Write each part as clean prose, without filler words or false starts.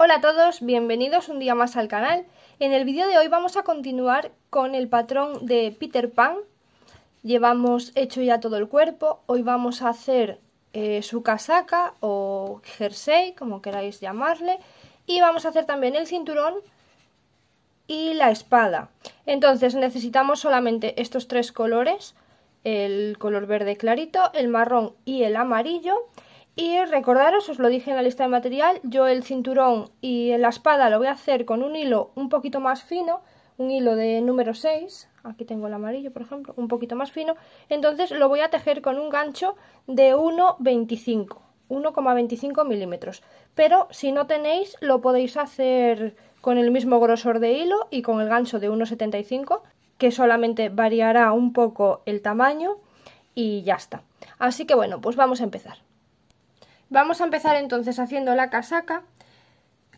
Hola a todos, bienvenidos un día más al canal. En el vídeo de hoy vamos a continuar con el patrón de Peter Pan. Llevamos hecho ya todo el cuerpo, hoy vamos a hacer su casaca o jersey, como queráis llamarle, y vamos a hacer también el cinturón y la espada. Entonces necesitamos solamente estos tres colores, el color verde clarito, el marrón y el amarillo. Y recordaros, os lo dije en la lista de material, yo el cinturón y la espada lo voy a hacer con un hilo un poquito más fino, un hilo de número 6, aquí tengo el amarillo por ejemplo, un poquito más fino, entonces lo voy a tejer con un gancho de 1,25 milímetros, pero si no tenéis lo podéis hacer con el mismo grosor de hilo y con el gancho de 1,75, que solamente variará un poco el tamaño y ya está. Así que bueno, pues vamos a empezar. Vamos a empezar entonces haciendo la casaca,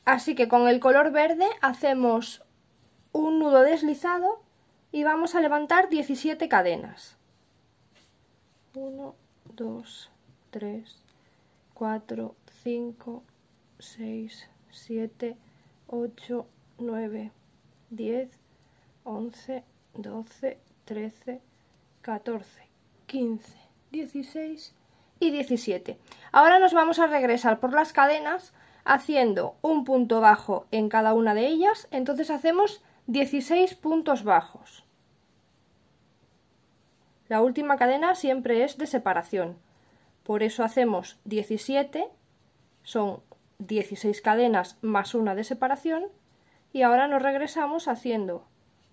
así que con el color verde hacemos un nudo deslizado y vamos a levantar 17 cadenas. 1, 2, 3, 4, 5, 6, 7, 8, 9, 10, 11, 12, 13, 14, 15, 16 y 17. Ahora nos vamos a regresar por las cadenas haciendo un punto bajo en cada una de ellas, entonces hacemos 16 puntos bajos. La última cadena siempre es de separación, por eso hacemos 17, son 16 cadenas más una de separación, y ahora nos regresamos haciendo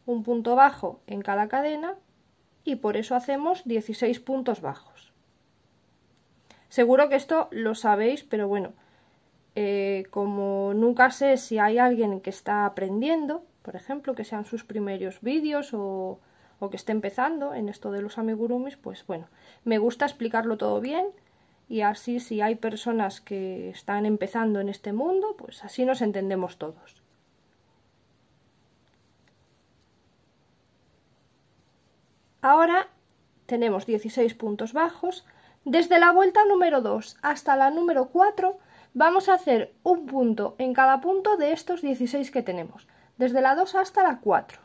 un punto bajo en cada cadena y por eso hacemos 16 puntos bajos. Seguro que esto lo sabéis, pero bueno, como nunca sé si hay alguien que está aprendiendo, por ejemplo, que sean sus primeros vídeos o que esté empezando en esto de los amigurumis, pues bueno, me gusta explicarlo todo bien y así si hay personas que están empezando en este mundo, pues así nos entendemos todos. Ahora tenemos 16 puntos bajos. Desde la vuelta número 2 hasta la número 4 vamos a hacer un punto en cada punto de estos 16 que tenemos, desde la 2 hasta la 4.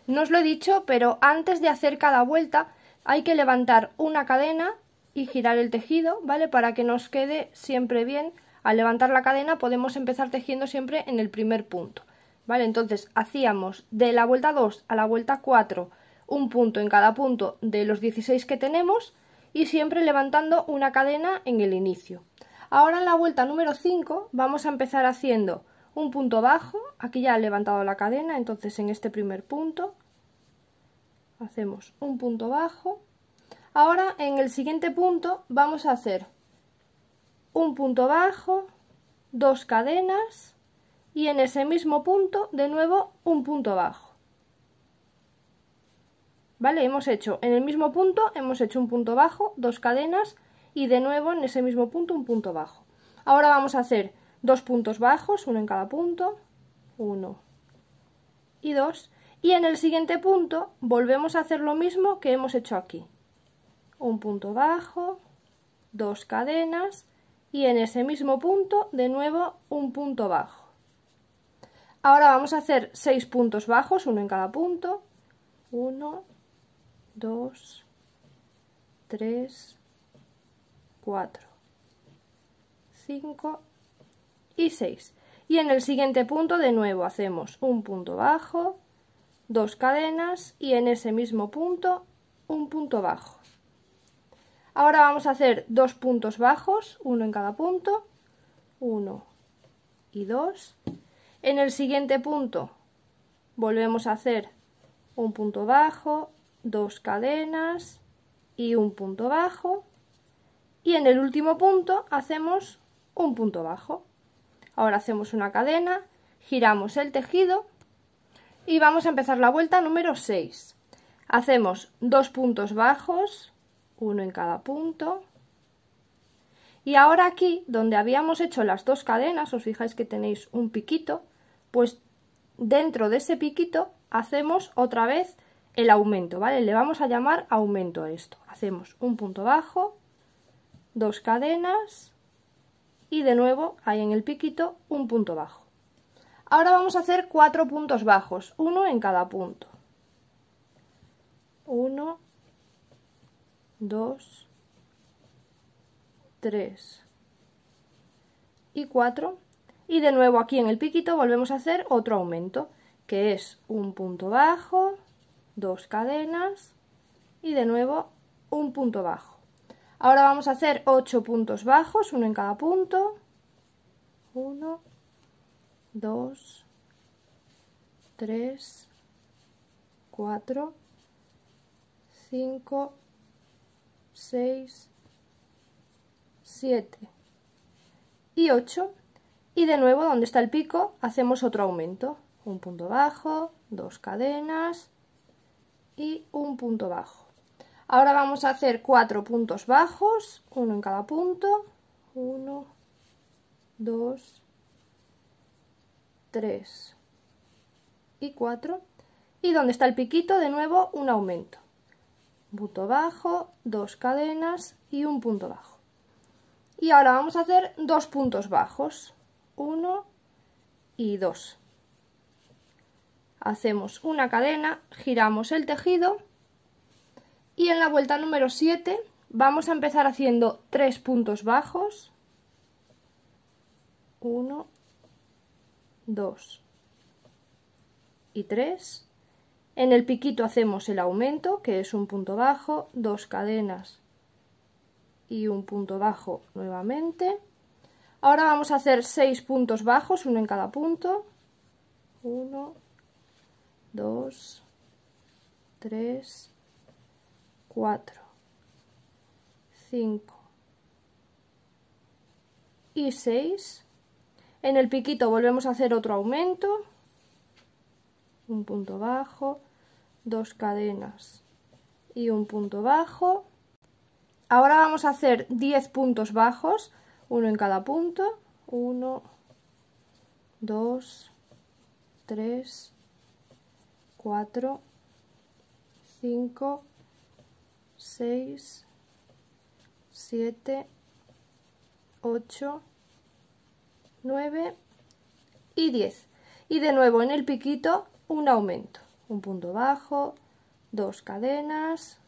No os lo he dicho, pero antes de hacer cada vuelta hay que levantar una cadena y girar el tejido, ¿vale? Para que nos quede siempre bien. Al levantar la cadena podemos empezar tejiendo siempre en el primer punto, ¿vale? Entonces hacíamos de la vuelta 2 a la vuelta 4 un punto en cada punto de los 16 que tenemos y siempre levantando una cadena en el inicio. Ahora en la vuelta número 5 vamos a empezar haciendo un punto bajo, aquí ya he levantado la cadena, entonces en este primer punto hacemos un punto bajo. Ahora en el siguiente punto vamos a hacer un punto bajo, dos cadenas y en ese mismo punto de nuevo un punto bajo. ¿Vale? Hemos hecho en el mismo punto, hemos hecho un punto bajo, dos cadenas y de nuevo en ese mismo punto un punto bajo. Ahora vamos a hacer dos puntos bajos, uno en cada punto, 1 y 2, y en el siguiente punto volvemos a hacer lo mismo que hemos hecho aquí. Un punto bajo, dos cadenas y en ese mismo punto de nuevo un punto bajo. Ahora vamos a hacer 6 puntos bajos, uno en cada punto, 1, 2, 3, 4, 5 y 6. Y en el siguiente punto de nuevo hacemos un punto bajo, dos cadenas y en ese mismo punto un punto bajo. Ahora vamos a hacer dos puntos bajos, uno en cada punto, 1 y 2. En el siguiente punto volvemos a hacer un punto bajo, dos cadenas y un punto bajo, y en el último punto hacemos un punto bajo. Ahora hacemos una cadena, giramos el tejido y vamos a empezar la vuelta número 6. Hacemos dos puntos bajos, uno en cada punto, y ahora aquí donde habíamos hecho las dos cadenas, os fijáis que tenéis un piquito, pues dentro de ese piquito hacemos otra vez el aumento, ¿vale? Le vamos a llamar aumento a esto. Hacemos un punto bajo, dos cadenas y de nuevo ahí en el piquito un punto bajo. Ahora vamos a hacer 4 puntos bajos, uno en cada punto. 1, 2, 3 y 4. Y de nuevo aquí en el piquito volvemos a hacer otro aumento, que es un punto bajo, 2 cadenas y de nuevo un punto bajo. Ahora vamos a hacer 8 puntos bajos, uno en cada punto. 1, 2, 3, 4, 5, 6, 7 y 8. Y de nuevo, donde está el pico, hacemos otro aumento. Un punto bajo, 2 cadenas y un punto bajo. Ahora vamos a hacer 4 puntos bajos, uno en cada punto. 1, 2, 3 y 4. Y donde está el piquito, de nuevo un aumento. Un punto bajo, 2 cadenas y un punto bajo. Y ahora vamos a hacer 2 puntos bajos. 1 y 2. Hacemos una cadena, giramos el tejido y en la vuelta número 7 vamos a empezar haciendo 3 puntos bajos. 1, 2 y 3. En el piquito hacemos el aumento, que es un punto bajo, 2 cadenas y un punto bajo nuevamente. Ahora vamos a hacer 6 puntos bajos, uno en cada punto. 1, 2, 3, 4, 5 y 6. En el piquito volvemos a hacer otro aumento. Un punto bajo, 2 cadenas y un punto bajo. Ahora vamos a hacer 10 puntos bajos, uno en cada punto. 1, 2, 3, 4, 5, 6, 7, 8, 9 y 10. Y de nuevo en el piquito un aumento, un punto bajo, 2 cadenas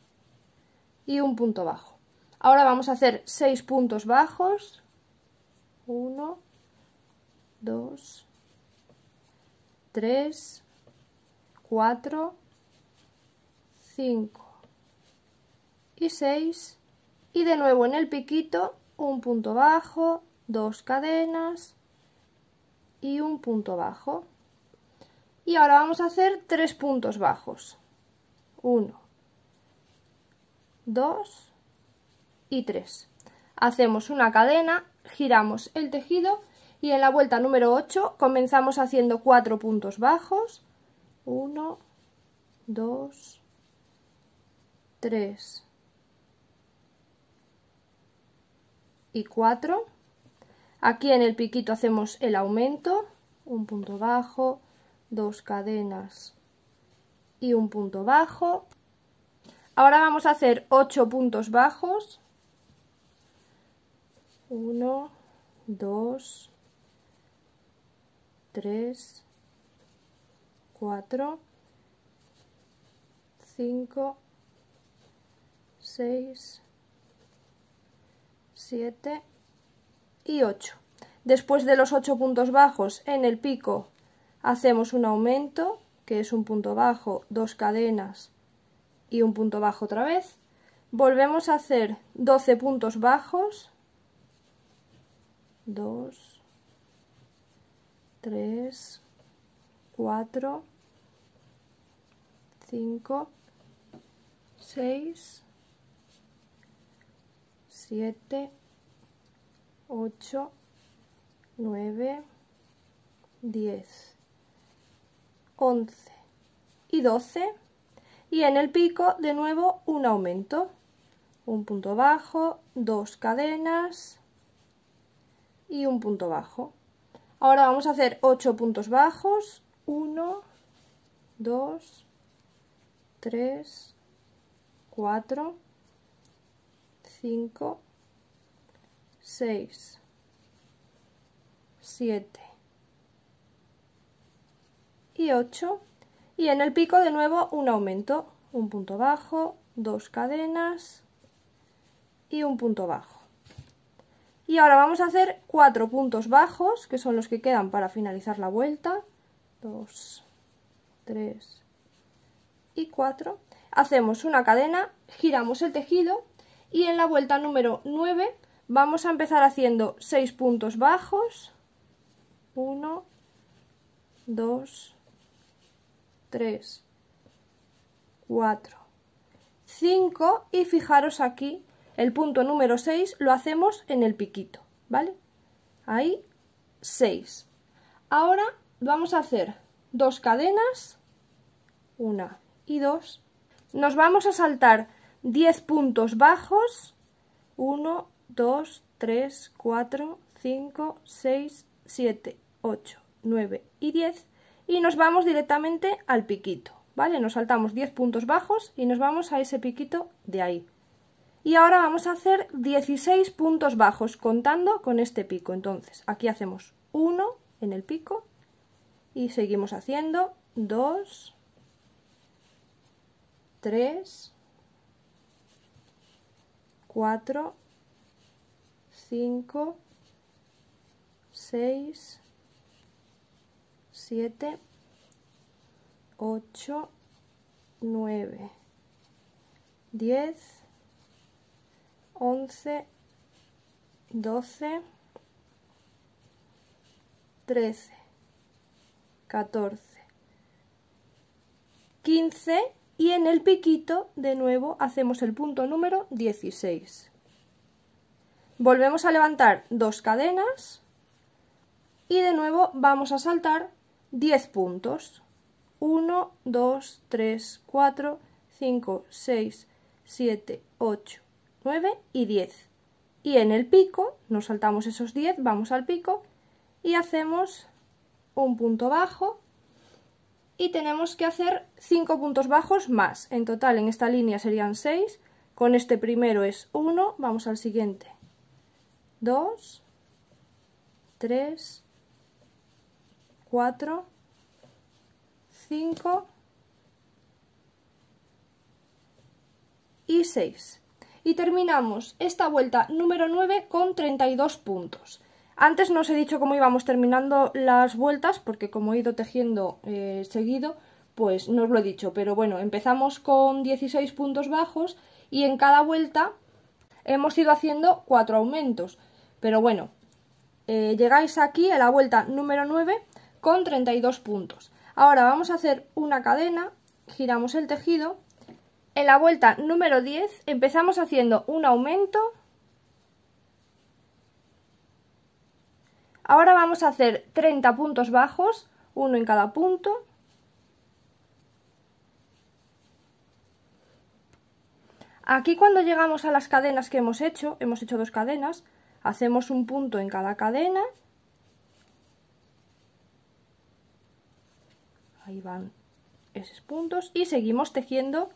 y un punto bajo. Ahora vamos a hacer 6 puntos bajos. 1, 2, 3, 4, 5 y 6. Y de nuevo en el piquito un punto bajo, 2 cadenas y un punto bajo. Y ahora vamos a hacer 3 puntos bajos. 1, 2 y 3. Hacemos una cadena, giramos el tejido y en la vuelta número 8 comenzamos haciendo 4 puntos bajos. 1, 2, 3 y 4. Aquí en el piquito hacemos el aumento, un punto bajo, 2 cadenas y un punto bajo. Ahora vamos a hacer 8 puntos bajos. 1, 2, 3, 4, 5, 6, 7 y 8. Después de los 8 puntos bajos en el pico hacemos un aumento, que es un punto bajo, 2 cadenas y un punto bajo otra vez. Volvemos a hacer 12 puntos bajos. 2, 3, 4, 5, 6, 7, 8, 9, 10, 11 y 12. Y en el pico de nuevo un aumento, un punto bajo, 2 cadenas y un punto bajo. Ahora vamos a hacer 8 puntos bajos. 1, 2, 3, 4, 5, 6, 7, y 8. Y en el pico de nuevo un aumento, un punto bajo, 2 cadenas y un punto bajo. Y ahora vamos a hacer 4 puntos bajos, que son los que quedan para finalizar la vuelta. 2, 3 y 4. Hacemos una cadena, giramos el tejido y en la vuelta número 9 vamos a empezar haciendo 6 puntos bajos. 1, 2, 3, 4, 5 y fijaros aquí, el punto número 6 lo hacemos en el piquito, ¿vale? Ahí 6. Ahora vamos a hacer 2 cadenas, 1 y 2. Nos vamos a saltar 10 puntos bajos, 1, 2, 3, 4, 5, 6, 7, 8, 9 y 10 y nos vamos directamente al piquito, ¿vale? Nos saltamos 10 puntos bajos y nos vamos a ese piquito de ahí. Y ahora vamos a hacer 16 puntos bajos contando con este pico. Entonces aquí hacemos 1 en el pico y seguimos haciendo 2, 3, 4, 5, 6, 7, 8, 9, 10, 11, 12, 13, 14, 15 y en el piquito de nuevo hacemos el punto número 16. Volvemos a levantar 2 cadenas y de nuevo vamos a saltar 10 puntos. 1, 2, 3, 4, 5, 6, 7, 8, 9 y 10. Y en el pico nos saltamos esos 10, vamos al pico y hacemos un punto bajo y tenemos que hacer 5 puntos bajos más. En total en esta línea serían 6. Con este primero es 1, vamos al siguiente. 2, 3, 4, 5 y 6. Y terminamos esta vuelta número 9 con 32 puntos. Antes no os he dicho cómo íbamos terminando las vueltas, porque como he ido tejiendo seguido, pues no os lo he dicho. Pero bueno, empezamos con 16 puntos bajos y en cada vuelta hemos ido haciendo 4 aumentos. Pero bueno, llegáis aquí a la vuelta número 9 con 32 puntos. Ahora vamos a hacer una cadena, giramos el tejido. En la vuelta número 10 empezamos haciendo un aumento. Ahora vamos a hacer 30 puntos bajos, uno en cada punto. Aquí cuando llegamos a las cadenas que hemos hecho 2 cadenas, hacemos un punto en cada cadena. Ahí van esos puntos y seguimos tejiendo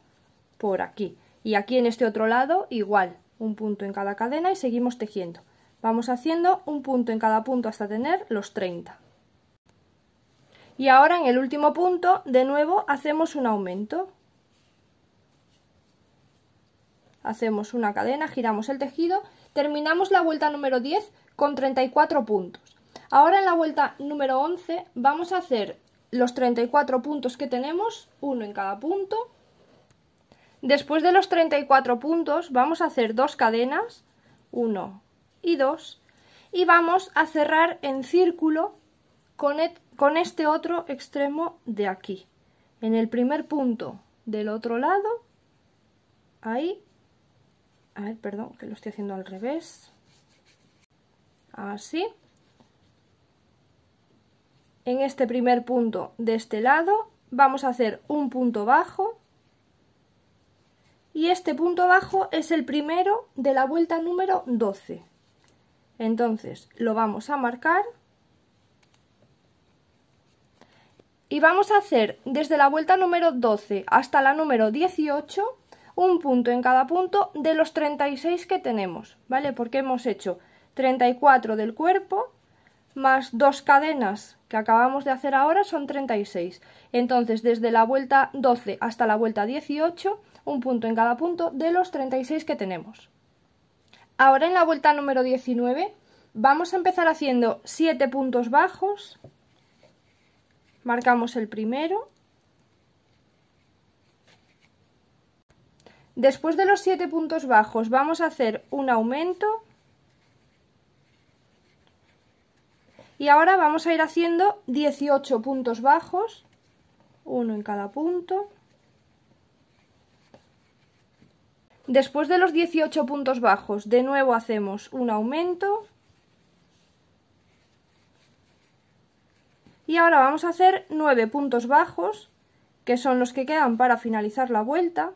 por aquí. Y aquí en este otro lado igual, un punto en cada cadena y seguimos tejiendo. Vamos haciendo un punto en cada punto hasta tener los 30. Y ahora en el último punto de nuevo hacemos un aumento. Hacemos una cadena, giramos el tejido, terminamos la vuelta número 10 con 34 puntos. Ahora en la vuelta número 11 vamos a hacer los 34 puntos que tenemos, uno en cada punto. Después de los 34 puntos vamos a hacer 2 cadenas, 1 y 2, y vamos a cerrar en círculo con este otro extremo de aquí. En el primer punto del otro lado, ahí, a ver, perdón, que lo estoy haciendo al revés, así. En este primer punto de este lado vamos a hacer un punto bajo. Y este punto bajo es el primero de la vuelta número 12. Entonces lo vamos a marcar. Y vamos a hacer desde la vuelta número 12 hasta la número 18 un punto en cada punto de los 36 que tenemos, ¿vale? Porque hemos hecho 34 del cuerpo más 2 cadenas que acabamos de hacer ahora son 36. Entonces, desde la vuelta 12 hasta la vuelta 18, un punto en cada punto de los 36 que tenemos. Ahora en la vuelta número 19 vamos a empezar haciendo 7 puntos bajos. Marcamos el primero. Después de los 7 puntos bajos vamos a hacer un aumento. Y ahora vamos a ir haciendo 18 puntos bajos, uno en cada punto. Después de los 18 puntos bajos, de nuevo hacemos un aumento. Y ahora vamos a hacer 9 puntos bajos, que son los que quedan para finalizar la vuelta.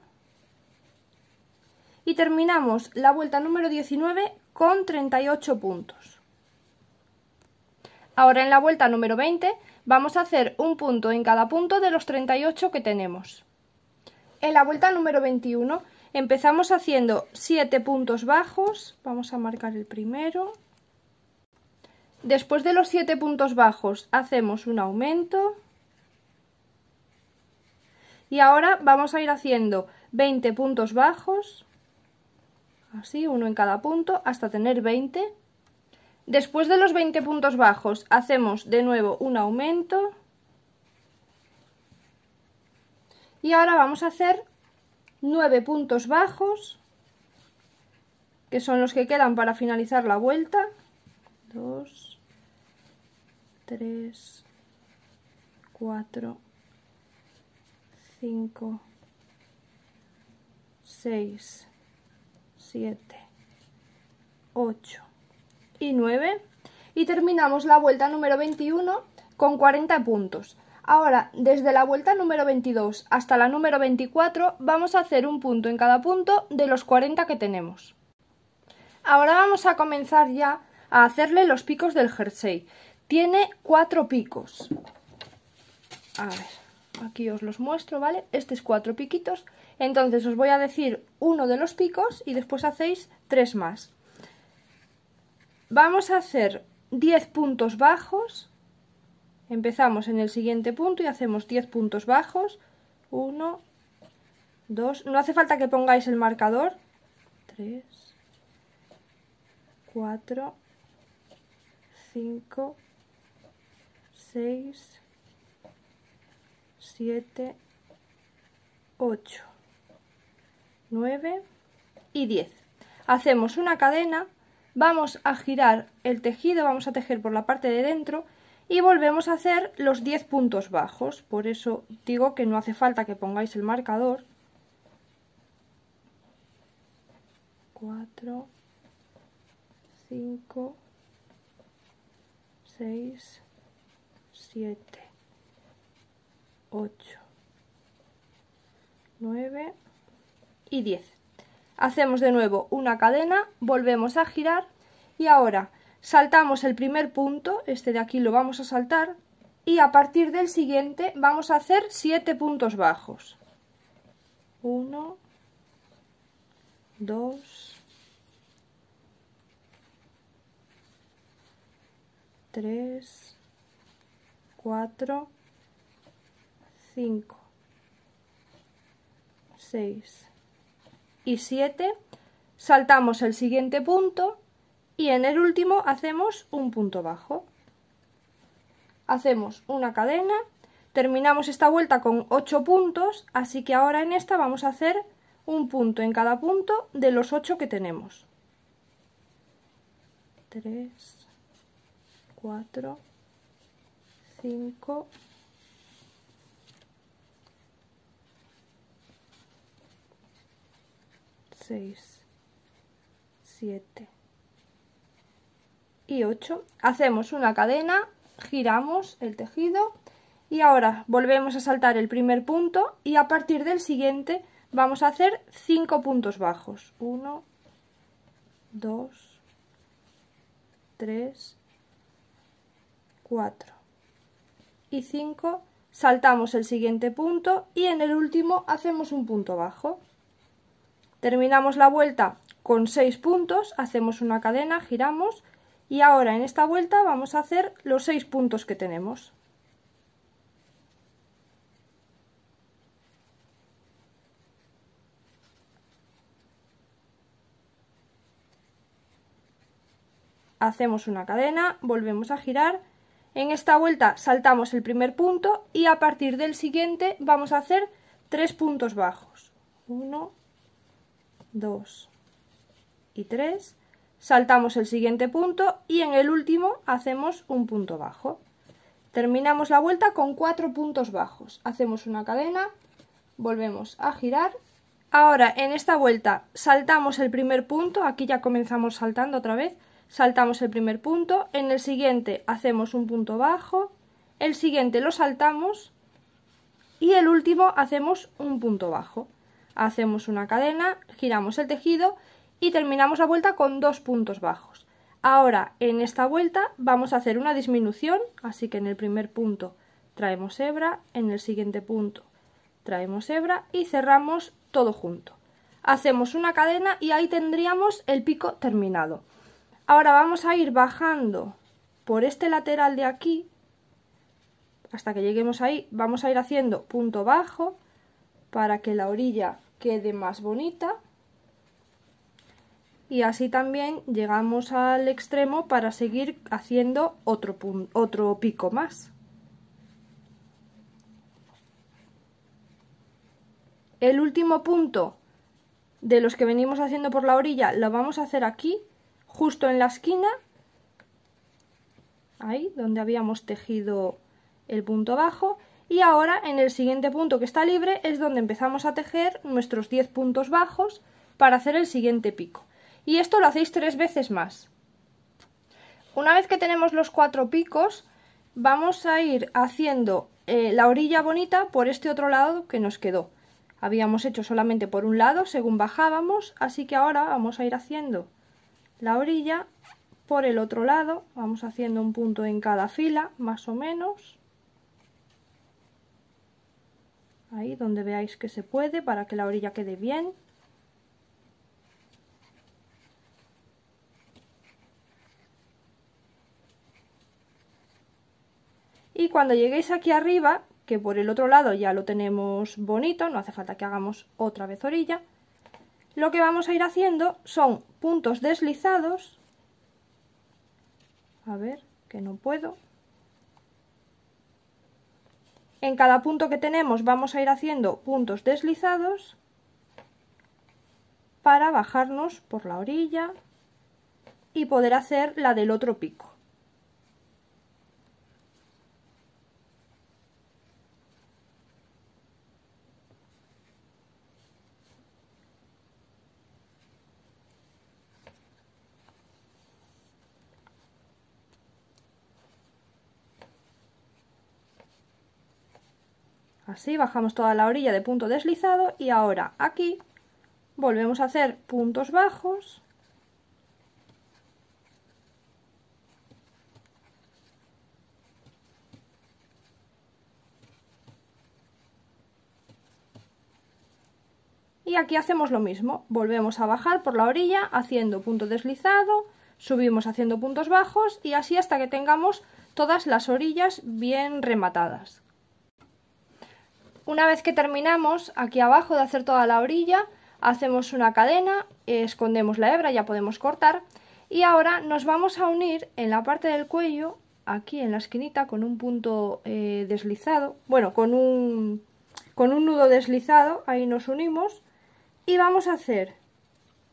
Y terminamos la vuelta número 19 con 38 puntos. Ahora en la vuelta número 20 vamos a hacer un punto en cada punto de los 38 que tenemos. En la vuelta número 21 empezamos haciendo 7 puntos bajos. Vamos a marcar el primero. Después de los 7 puntos bajos hacemos un aumento. Y ahora vamos a ir haciendo 20 puntos bajos. Así, uno en cada punto hasta tener 20. Después de los 20 puntos bajos hacemos de nuevo un aumento. Y ahora vamos a hacer 9 puntos bajos, que son los que quedan para finalizar la vuelta. 2, 3, 4, 5, 6, 7, 8 y 9, y terminamos la vuelta número 21 con 40 puntos. Ahora, desde la vuelta número 22 hasta la número 24 vamos a hacer un punto en cada punto de los 40 que tenemos. Ahora vamos a comenzar ya a hacerle los picos del jersey. Tiene 4 picos. A ver, aquí os los muestro, ¿vale? Este es 4 piquitos. Entonces os voy a decir uno de los picos y después hacéis 3 más. Vamos a hacer 10 puntos bajos. Empezamos en el siguiente punto y hacemos 10 puntos bajos. 1, 2, no hace falta que pongáis el marcador. 3, 4, 5, 6, 7, 8, 9 y 10. Hacemos una cadena. Vamos a girar el tejido, vamos a tejer por la parte de dentro y volvemos a hacer los 10 puntos bajos. Por eso digo que no hace falta que pongáis el marcador. 4, 5, 6, 7, 8, 9 y 10. Hacemos de nuevo una cadena, volvemos a girar y ahora saltamos el primer punto, este de aquí lo vamos a saltar, y a partir del siguiente vamos a hacer 7 puntos bajos. 1, 2, 3, 4, 5, 6 y 7, saltamos el siguiente punto y en el último hacemos un punto bajo. Hacemos una cadena, terminamos esta vuelta con 8 puntos, así que ahora en esta vamos a hacer un punto en cada punto de los 8 que tenemos. 3, 4, 5, 6, 7 y 8. Hacemos una cadena, giramos el tejido y ahora volvemos a saltar el primer punto y a partir del siguiente vamos a hacer 5 puntos bajos. 1, 2, 3, 4 y 5. Saltamos el siguiente punto y en el último hacemos un punto bajo. Terminamos la vuelta con 6 puntos, hacemos una cadena, giramos Y ahora en esta vuelta vamos a hacer los 6 puntos que tenemos. Hacemos una cadena, volvemos a girar. En esta vuelta saltamos el primer punto y a partir del siguiente vamos a hacer 3 puntos bajos. 1, 2 y 3. Saltamos el siguiente punto y en el último hacemos un punto bajo. Terminamos la vuelta con 4 puntos bajos. Hacemos una cadena, volvemos a girar. Ahora en esta vuelta saltamos el primer punto, aquí ya comenzamos saltando otra vez. Saltamos el primer punto, en el siguiente hacemos un punto bajo, el siguiente lo saltamos y el último hacemos un punto bajo. Hacemos una cadena, giramos el tejido y terminamos la vuelta con 2 puntos bajos. Ahora en esta vuelta vamos a hacer una disminución, así que en el primer punto traemos hebra, en el siguiente punto traemos hebra y cerramos todo junto. Hacemos una cadena y ahí tendríamos el pico terminado. Ahora vamos a ir bajando por este lateral de aquí, hasta que lleguemos ahí, vamos a ir haciendo punto bajo para que la orilla quede más bonita. Y así también llegamos al extremo para seguir haciendo otro pico más. El último punto de los que venimos haciendo por la orilla lo vamos a hacer aquí, justo en la esquina, ahí donde habíamos tejido el punto bajo, y ahora en el siguiente punto que está libre es donde empezamos a tejer nuestros 10 puntos bajos para hacer el siguiente pico. Y esto lo hacéis 3 veces más. Una vez que tenemos los 4 picos, vamos a ir haciendo la orilla bonita por este otro lado que nos quedó. Habíamos hecho solamente por un lado según bajábamos, así que ahora vamos a ir haciendo la orilla por el otro lado. Vamos haciendo un punto en cada fila, más o menos. Ahí donde veáis que se puede, para que la orilla quede bien. Y cuando lleguéis aquí arriba, que por el otro lado ya lo tenemos bonito, no hace falta que hagamos otra vez orilla, lo que vamos a ir haciendo son puntos deslizados. A ver, que no puedo. En cada punto que tenemos vamos a ir haciendo puntos deslizados para bajarnos por la orilla y poder hacer la del otro pico. Así bajamos toda la orilla de punto deslizado y ahora aquí volvemos a hacer puntos bajos y aquí hacemos lo mismo, volvemos a bajar por la orilla haciendo punto deslizado, subimos haciendo puntos bajos y así hasta que tengamos todas las orillas bien rematadas. Una vez que terminamos aquí abajo de hacer toda la orilla, hacemos una cadena, escondemos la hebra, ya podemos cortar, y ahora nos vamos a unir en la parte del cuello, aquí en la esquinita, con un punto deslizado, bueno, con un nudo deslizado, ahí nos unimos, y vamos a hacer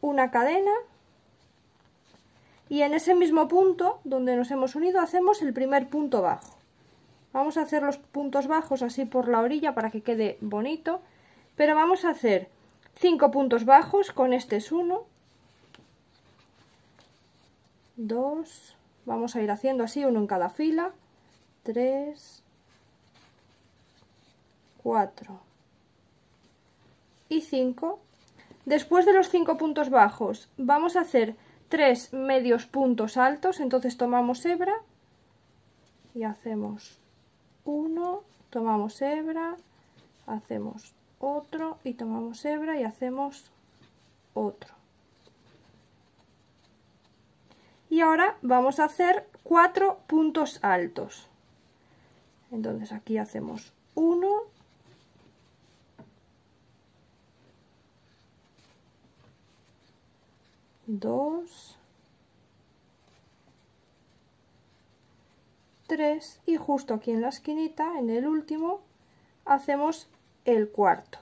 una cadena, y en ese mismo punto donde nos hemos unido hacemos el primer punto bajo. Vamos a hacer los puntos bajos así por la orilla para que quede bonito, pero vamos a hacer 5 puntos bajos, con este es 1, 2, vamos a ir haciendo así uno en cada fila, 3, 4 y 5. Después de los 5 puntos bajos vamos a hacer 3 medios puntos altos, entonces tomamos hebra y hacemos 1, tomamos hebra, hacemos otro y tomamos hebra y hacemos otro. Y ahora vamos a hacer 4 puntos altos. Entonces aquí hacemos 1, 2, 3 y justo aquí en la esquinita, en el último, hacemos el cuarto.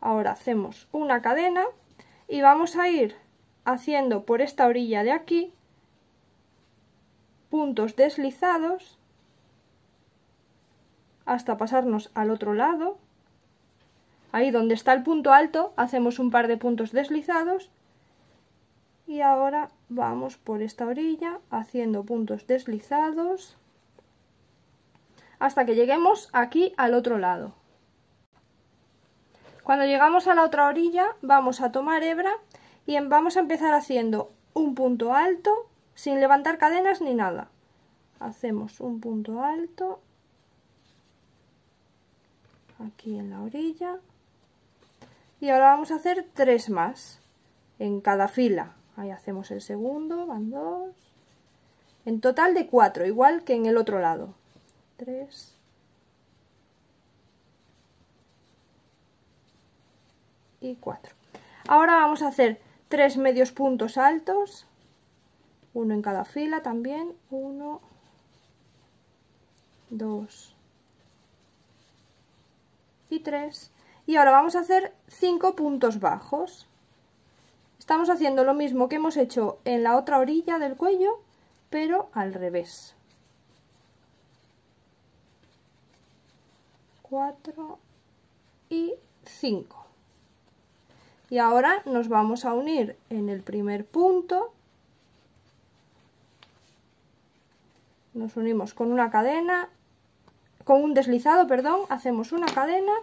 Ahora hacemos una cadena y vamos a ir haciendo por esta orilla de aquí puntos deslizados hasta pasarnos al otro lado. Ahí donde está el punto alto hacemos un par de puntos deslizados y ahora vamos por esta orilla haciendo puntos deslizados hasta que lleguemos aquí al otro lado. Cuando llegamos a la otra orilla vamos a tomar hebra y vamos a empezar haciendo un punto alto sin levantar cadenas ni nada. Hacemos un punto alto aquí en la orilla y ahora vamos a hacer 3 más en cada fila. Ahí hacemos el segundo, van 2, en total de 4, igual que en el otro lado. 3 y 4. Ahora vamos a hacer 3 medios puntos altos, uno en cada fila también, 1, 2 y 3. Y ahora vamos a hacer 5 puntos bajos. Estamos haciendo lo mismo que hemos hecho en la otra orilla del cuello, pero al revés. 4 y 5. Y ahora nos vamos a unir en el primer punto. Nos unimos con una cadena, con un deslizado, perdón, hacemos una cadena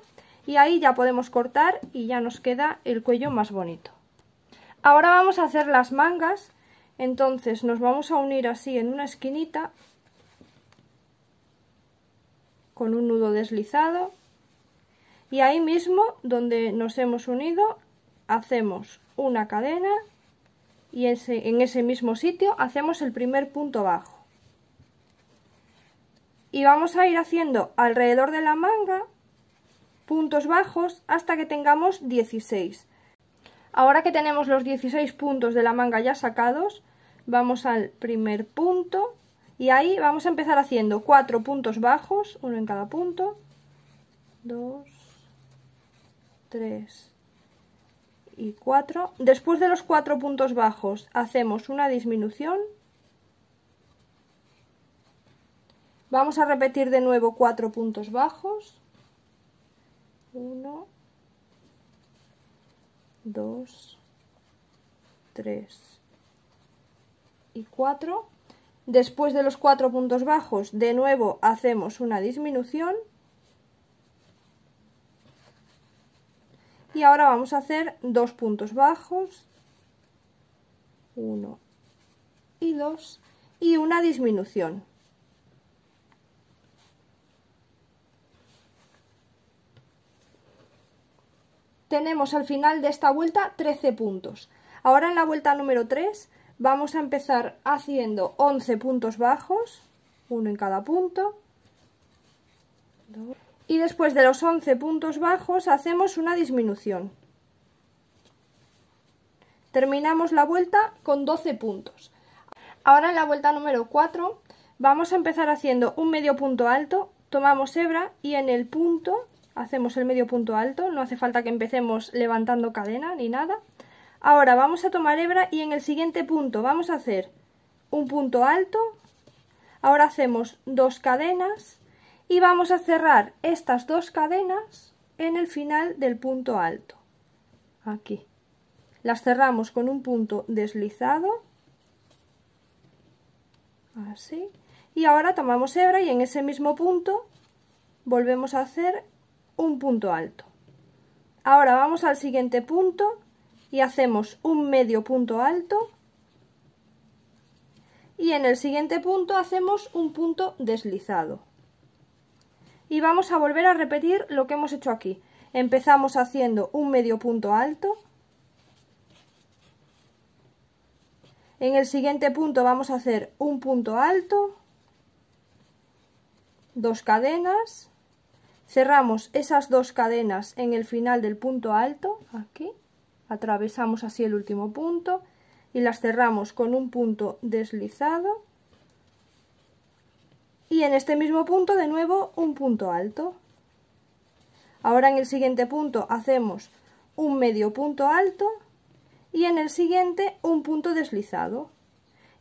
y ahí ya podemos cortar y ya nos queda el cuello más bonito. Ahora vamos a hacer las mangas, entonces nos vamos a unir así en una esquinita con un nudo deslizado y ahí mismo donde nos hemos unido hacemos una cadena y en ese mismo sitio hacemos el primer punto bajo. Y vamos a ir haciendo alrededor de la manga puntos bajos hasta que tengamos 16. Ahora que tenemos los 16 puntos de la manga ya sacados, vamos al primer punto y ahí vamos a empezar haciendo 4 puntos bajos, uno en cada punto, 2, 3 y 4. Después de los 4 puntos bajos hacemos una disminución. Vamos a repetir de nuevo 4 puntos bajos. 1, 2, 3 y 4. Después de los 4 puntos bajos, de nuevo hacemos una disminución. Y ahora vamos a hacer 2 puntos bajos. 1 y 2 y una disminución. Tenemos al final de esta vuelta 13 puntos. Ahora en la vuelta número 3 vamos a empezar haciendo 11 puntos bajos, uno en cada punto, 2, y después de los 11 puntos bajos hacemos una disminución. Terminamos la vuelta con 12 puntos. Ahora en la vuelta número 4 vamos a empezar haciendo un medio punto alto, tomamos hebra y en el punto hacemos el medio punto alto, no hace falta que empecemos levantando cadena ni nada. Ahora vamos a tomar hebra y en el siguiente punto vamos a hacer un punto alto. Ahora hacemos 2 cadenas y vamos a cerrar estas 2 cadenas en el final del punto alto. Aquí. Las cerramos con un punto deslizado. Así. Y ahora tomamos hebra y en ese mismo punto volvemos a hacer un punto alto. Ahora vamos al siguiente punto y hacemos un medio punto alto y en el siguiente punto hacemos un punto deslizado y vamos a volver a repetir lo que hemos hecho aquí. Empezamos haciendo un medio punto alto, En el siguiente punto vamos a hacer un punto alto, 2 cadenas, cerramos esas 2 cadenas en el final del punto alto, aquí, atravesamos así el último punto y las cerramos con un punto deslizado y en este mismo punto de nuevo un punto alto. Ahora en el siguiente punto hacemos un medio punto alto y en el siguiente un punto deslizado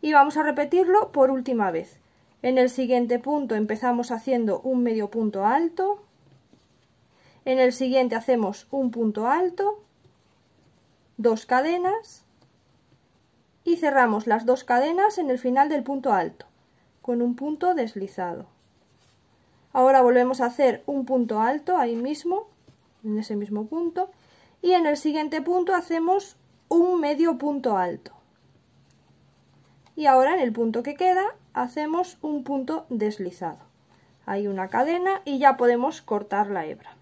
y vamos a repetirlo por última vez. En el siguiente punto empezamos haciendo un medio punto alto, en el siguiente hacemos un punto alto, 2 cadenas y cerramos las 2 cadenas en el final del punto alto con un punto deslizado. Ahora volvemos a hacer un punto alto ahí mismo, en ese mismo punto, y en el siguiente punto hacemos un medio punto alto. Y ahora en el punto que queda hacemos un punto deslizado. Hay una cadena y ya podemos cortar la hebra.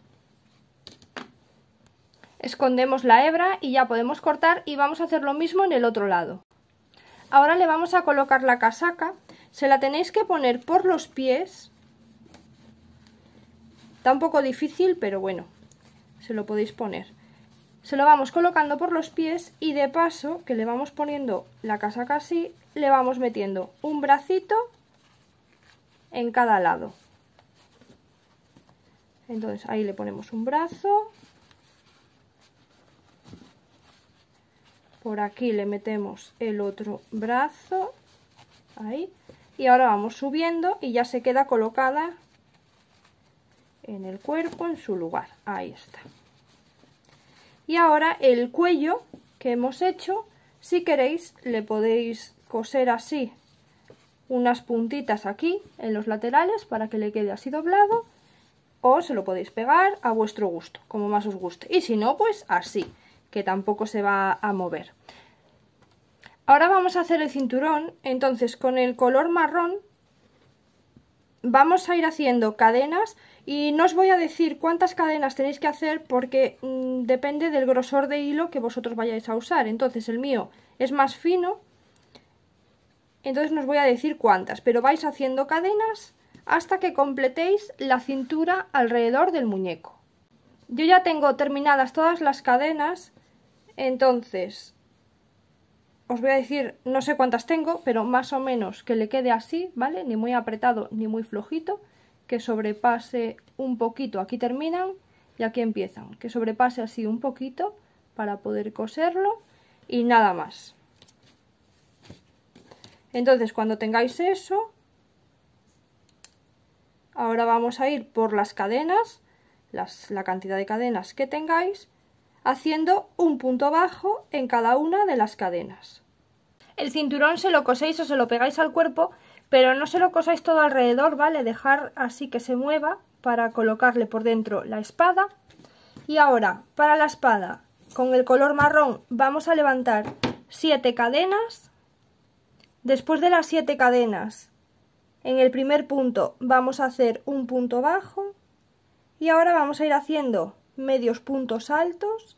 Escondemos la hebra y ya podemos cortar y vamos a hacer lo mismo en el otro lado. Ahora le vamos a colocar la casaca, se la tenéis que poner por los pies. Está un poco difícil, pero bueno, se lo podéis poner. Se lo vamos colocando por los pies y de paso que le vamos poniendo la casaca así, le vamos metiendo un bracito en cada lado. Entonces ahí le ponemos un brazo, por aquí le metemos el otro brazo, ahí, y ahora vamos subiendo y ya se queda colocada en el cuerpo, en su lugar, ahí está. Y ahora el cuello que hemos hecho, si queréis le podéis coser así unas puntitas aquí en los laterales para que le quede así doblado, o se lo podéis pegar a vuestro gusto, como más os guste, y si no, pues así, que tampoco se va a mover. Ahora vamos a hacer el cinturón, entonces con el color marrón vamos a ir haciendo cadenas y no os voy a decir cuántas cadenas tenéis que hacer porque depende del grosor de hilo que vosotros vayáis a usar. Entonces el mío es más fino, entonces no os voy a decir cuántas, pero vais haciendo cadenas hasta que completéis la cintura alrededor del muñeco. Yo ya tengo terminadas todas las cadenas, entonces os voy a decir, no sé cuántas tengo, pero más o menos que le quede así, ¿vale? Ni muy apretado ni muy flojito, que sobrepase un poquito, aquí terminan y aquí empiezan, que sobrepase así un poquito para poder coserlo y nada más. Entonces cuando tengáis eso, ahora vamos a ir por las cadenas, la cantidad de cadenas que tengáis, haciendo un punto bajo en cada una de las cadenas. El cinturón se lo coséis o se lo pegáis al cuerpo, pero no se lo cosáis todo alrededor, ¿vale? Dejar así que se mueva para colocarle por dentro la espada. Y ahora, para la espada, con el color marrón vamos a levantar 7 cadenas. Después de las 7 cadenas, en el primer punto vamos a hacer un punto bajo y ahora vamos a ir haciendo medios puntos altos,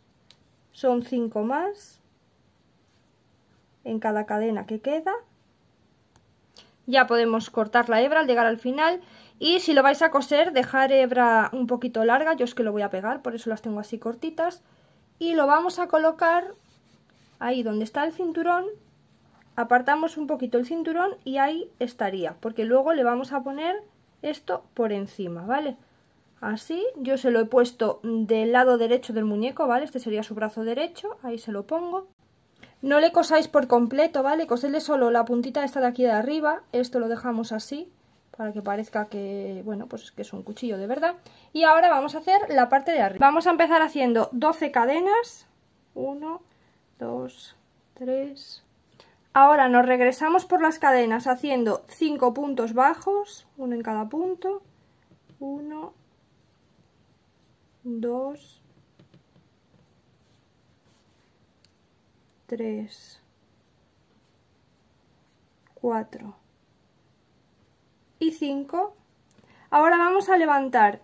son 5 más en cada cadena que queda. Ya podemos cortar la hebra al llegar al final y si lo vais a coser dejar hebra un poquito larga, yo es que lo voy a pegar, por eso las tengo así cortitas, y lo vamos a colocar ahí donde está el cinturón. Apartamos un poquito el cinturón y ahí estaría, porque luego le vamos a poner esto por encima, ¿vale? Así, yo se lo he puesto del lado derecho del muñeco, ¿vale? Este sería su brazo derecho, ahí se lo pongo. No le cosáis por completo, ¿vale? Cosedle solo la puntita esta de aquí de arriba, esto lo dejamos así, para que parezca que, bueno, pues que es un cuchillo de verdad. Y ahora vamos a hacer la parte de arriba. Vamos a empezar haciendo 12 cadenas, 1, 2, 3... Ahora nos regresamos por las cadenas haciendo 5 puntos bajos, uno en cada punto, 1, 2, 3, 4 y 5. Ahora vamos a levantar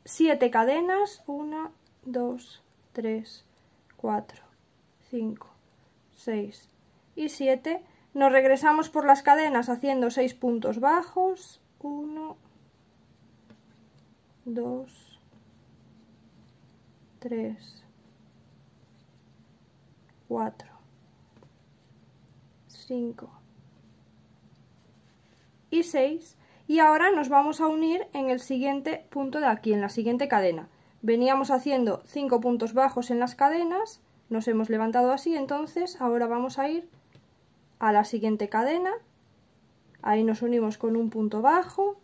7 cadenas, 1, 2, 3, 4, 5, 6 y 7 Nos regresamos por las cadenas haciendo 6 puntos bajos. 1, 2, 3, 4, 5 y 6. Y ahora nos vamos a unir en el siguiente punto de aquí, en la siguiente cadena. Veníamos haciendo 5 puntos bajos en las cadenas, nos hemos levantado así, entonces ahora vamos a ir a la siguiente cadena, ahí nos unimos con un punto bajo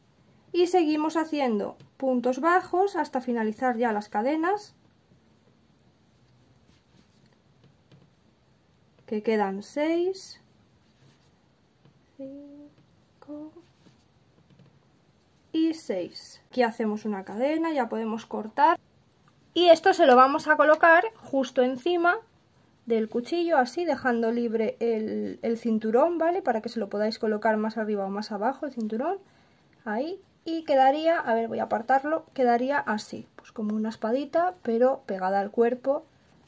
y seguimos haciendo puntos bajos hasta finalizar ya las cadenas, que quedan 6, 5 y 6. Aquí hacemos una cadena, ya podemos cortar y esto se lo vamos a colocar justo encima del cuchillo, así dejando libre el cinturón, ¿vale? Para que se lo podáis colocar más arriba o más abajo el cinturón, ahí, y quedaría, a ver, voy a apartarlo, quedaría así, pues como una espadita, pero pegada al cuerpo,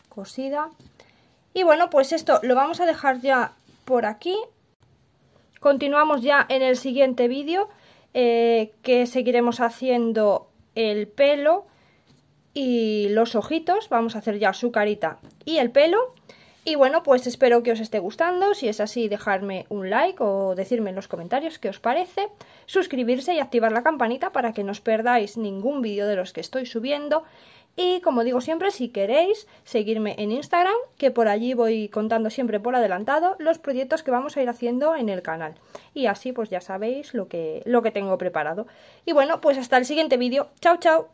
cosida. Y bueno, pues esto lo vamos a dejar ya por aquí. Continuamos ya en el siguiente vídeo, que seguiremos haciendo el pelo y los ojitos. Vamos a hacer ya su carita y el pelo. Y bueno, pues espero que os esté gustando. Si es así, dejadme un like o decirme en los comentarios qué os parece. Suscribirse y activar la campanita para que no os perdáis ningún vídeo de los que estoy subiendo. Y como digo siempre, si queréis seguirme en Instagram, que por allí voy contando siempre por adelantado los proyectos que vamos a ir haciendo en el canal. Y así pues ya sabéis lo que tengo preparado. Y bueno, pues hasta el siguiente vídeo. Chao, chao.